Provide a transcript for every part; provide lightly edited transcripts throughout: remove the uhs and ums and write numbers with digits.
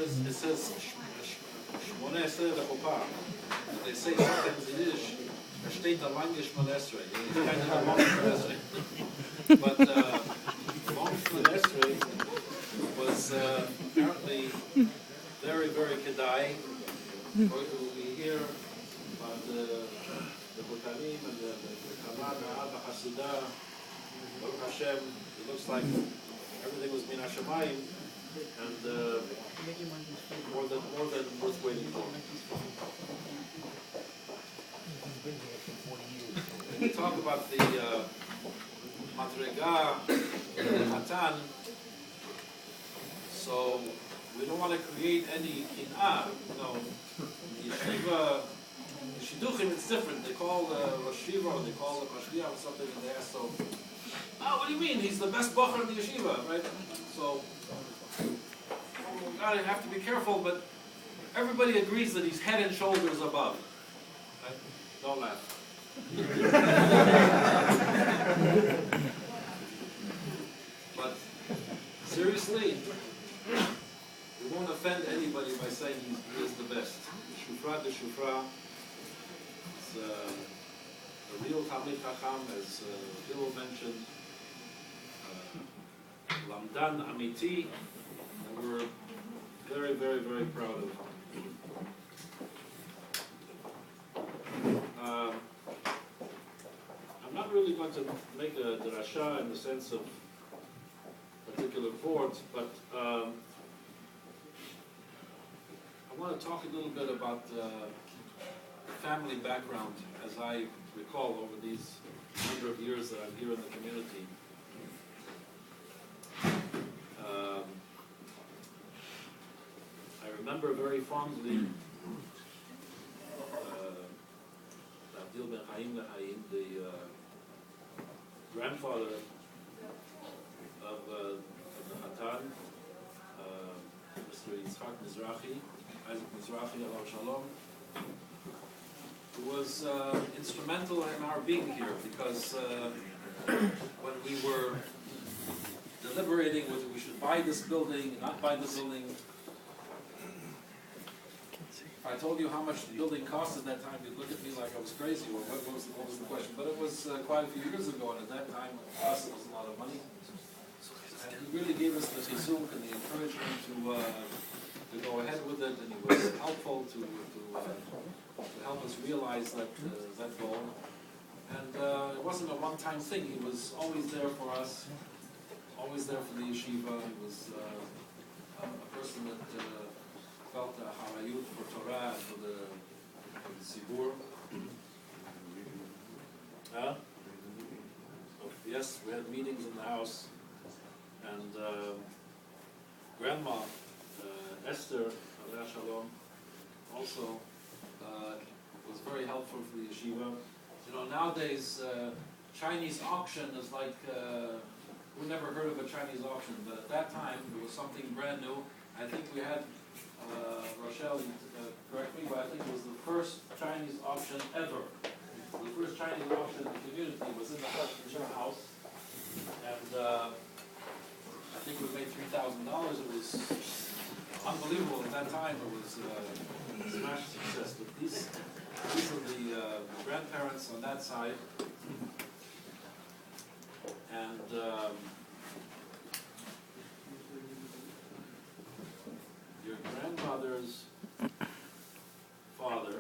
says Shmona Esrei Lechuppah. They say sometimes in Yiddish, steht der lange Shmona Esrei. It's kind of a long Shmona Esrei. But long Shmona Esrei was apparently very, very kedai. We hear about the Butanim and the Kamad, the Hasidah, Baruch Hashem. It looks like everything was min hashamayim, and more than worth waiting for. When we talk about the Madrega, Hatan, so we don't want to create any kin'ah. The yeshiva, the shidduchim, it's different. They call Rosh Yeshiva or they call the Mashgiach or something, and they ask, so, what do you mean? He's the best bacher in the yeshiva, right? So, God, I have to be careful, but everybody agrees that he's head and shoulders above. Right? Don't laugh. But seriously, we won't offend anybody by saying he is the best. Shufra de Shufra is a real Talmid Chacham, as Bill mentioned. Lamdan Amiti, and we're very, very, very proud of him. I'm not really going to make a drasha in the sense of particular chords, but I want to talk a little bit about family background, as I recall over these number of years that I'm here in the community. I remember very fondly Abdil Ben Chaim the grandfather of the Hatan, Mr. Yitzchak Mizrahi, Isaac Mizrahi, Alav Shalom, who was instrumental in our being here, because when we were deliberating whether we should buy this building, not buy the building, if I told you how much the building cost at that time, you'd look at me like I was crazy. Well, what was the question? But it was quite a few years ago, and at that time, for us, it was a lot of money. And he really gave us the chizuk and the encouragement to go ahead with it, and he was helpful to help us realize that goal. And it wasn't a one-time thing. He was always there for us, always there for the yeshiva. He was a person that felt a harayut for Torah and for the Sibur. Yes, we had meetings in the house, and Grandma Esther, Aleh Shalom, also was very helpful for the yeshiva. You know, nowadays Chinese auction is like, we never heard of a Chinese auction, but at that time it was something brand new. I think we had, Rochelle, correct me, but I think it was the first Chinese auction ever. The first Chinese auction in the community was in the house, and I think we made $3,000. It was unbelievable at that time. It was a smash success. But these are the grandparents on that side, and your grandmother's father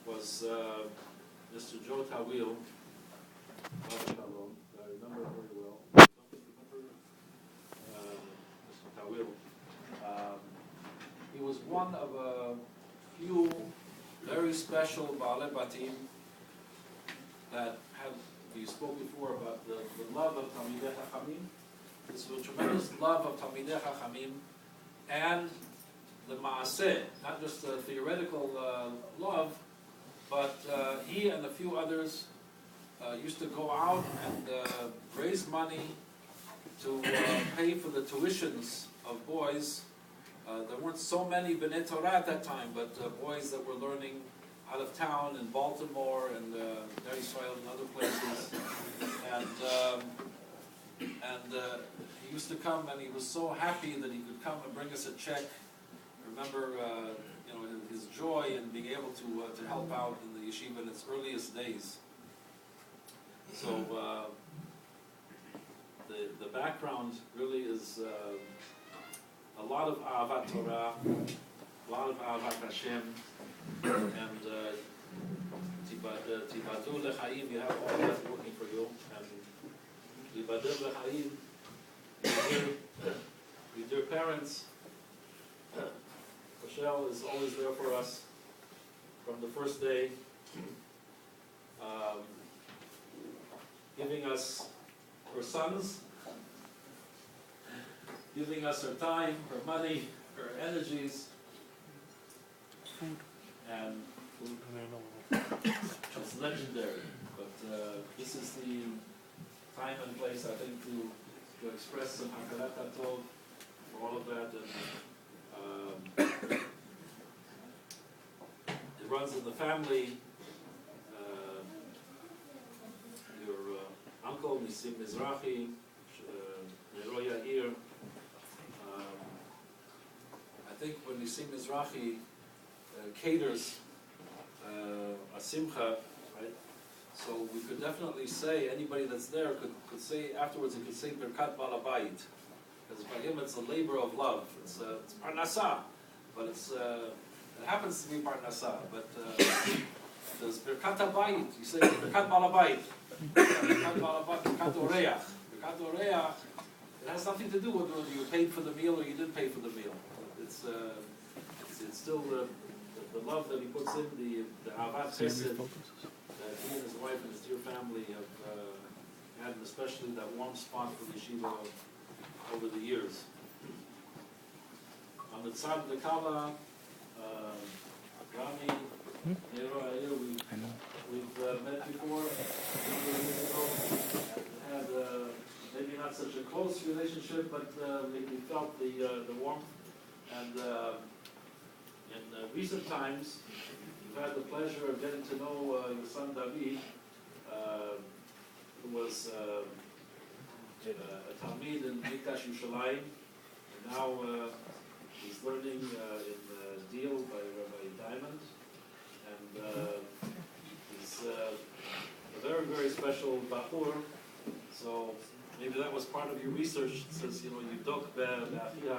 was Mr. Joe Tawil. I remember very well. Mr. Tawil. He was one of a few very special Baalei Batim that had, we spoke before about the love of Talmidei Chachamim. This was a tremendous love of Talmidei Chachamim and the Maaseh, not just the theoretical love, but he and a few others used to go out and raise money to pay for the tuitions of boys. There weren't so many B'nai Torah at that time, but boys that were learning out of town in Baltimore and Israel and other places. And And he used to come, and he was so happy that he could come and bring us a check. Remember, his joy in being able to help out in the yeshiva in its earliest days. So the background really is a lot of Ahavat Torah, a lot of Ahavat Hashem, and Tibadu Lechaim, you have all that working for you, and Tibadu Lechaim, your dear parents. Michelle is always there for us from the first day, giving us her sons, giving us her time, her money, her energies, and it's legendary. But this is the time and place, I think, to express some hakarat hatov for all of that. And it runs in the family. Your uncle, Nisim Mizrahi, Nero Yair. I think when Nisim Mizrahi caters a simcha, right? So we could definitely say, anybody that's there could say afterwards, he could say Birkat Balabayit. Because by him it's a labor of love. It's parnasa, but it happens to be parnasa. But there's Birkat Habayit. You say Birkat Balabayit, Birkat Oreach. Birkat Oreach. It has nothing to do with whether you paid for the meal or you didn't pay for the meal. It's still the love that he puts in, the Ahavat Chesed that he and his wife and his dear family have had, and especially that warm spot for the yeshiva over the years. On the Tzad Dekala, Rami, Nero Ayir, we've met before, a number of years ago, had maybe not such a close relationship, but we felt the warmth. And in recent times, we've had the pleasure of getting to know your son David, who was a Talmid in Mikdash Yerushalayim, and now he's learning in Deal by Rabbi Diamond, and he's a very, very special Bahur. So maybe that was part of your research, since you dok be'achia,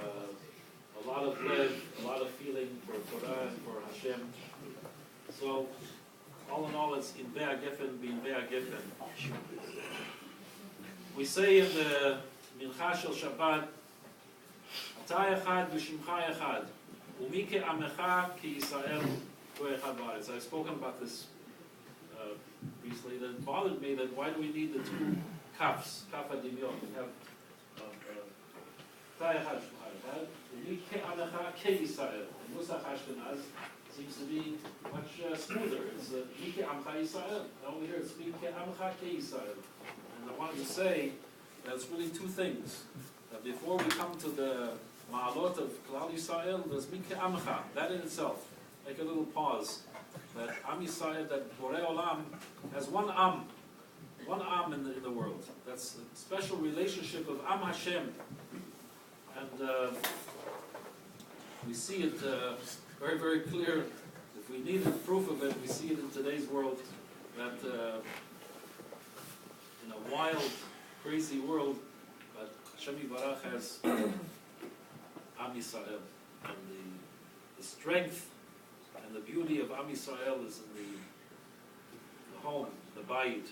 a lot of lev, a lot of feeling for Torah and for Hashem. So all in all, it's in Be'a Geffen, being Be'a Geffen. We say in the Mincha Shel Shabbat, Ata echad v'shimcha echad, u'mi ke'amecha ke'Yisrael ko'echad ba'aretz. I've spoken about this recently. That bothered me, that why do we need the two kafs, kaf adimyon? We have Ata echad v'shimcha echad, u'mi ke'amecha ke'Yisrael. And Nusach Ashkenaz seems to be much smoother. It's mi ke'amcha Yisrael. And over here it's mi ke'amcha ke'Yisrael. I wanted to say that it's really two things. That before we come to the ma'alot of Klal Yisrael, there's Mikhe Amcha, that in itself. Make a little pause. That Am Yisrael, that Borei Olam has one Am in the world. That's a special relationship of Am Hashem. And we see it very, very clear. If we needed proof of it, we see it in today's world, that in a wild, crazy world, but Hashem Yivarach has Am Yisrael, and the strength and the beauty of Am Yisrael is in the home, the bayit.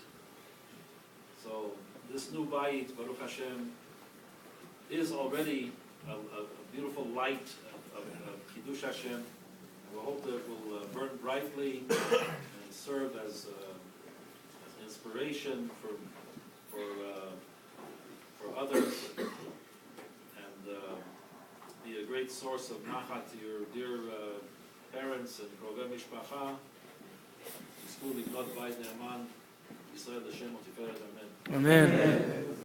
So this new bayit, Baruch Hashem, is already a beautiful light of Kiddush Hashem, and we hope that it will burn brightly and serve as inspiration for others, and be a great source of nachat to your dear parents and krovei mishpacha. Yizku libnot bayit ne'eman, Yisrael Hashem u'tiferet, amen. Amen.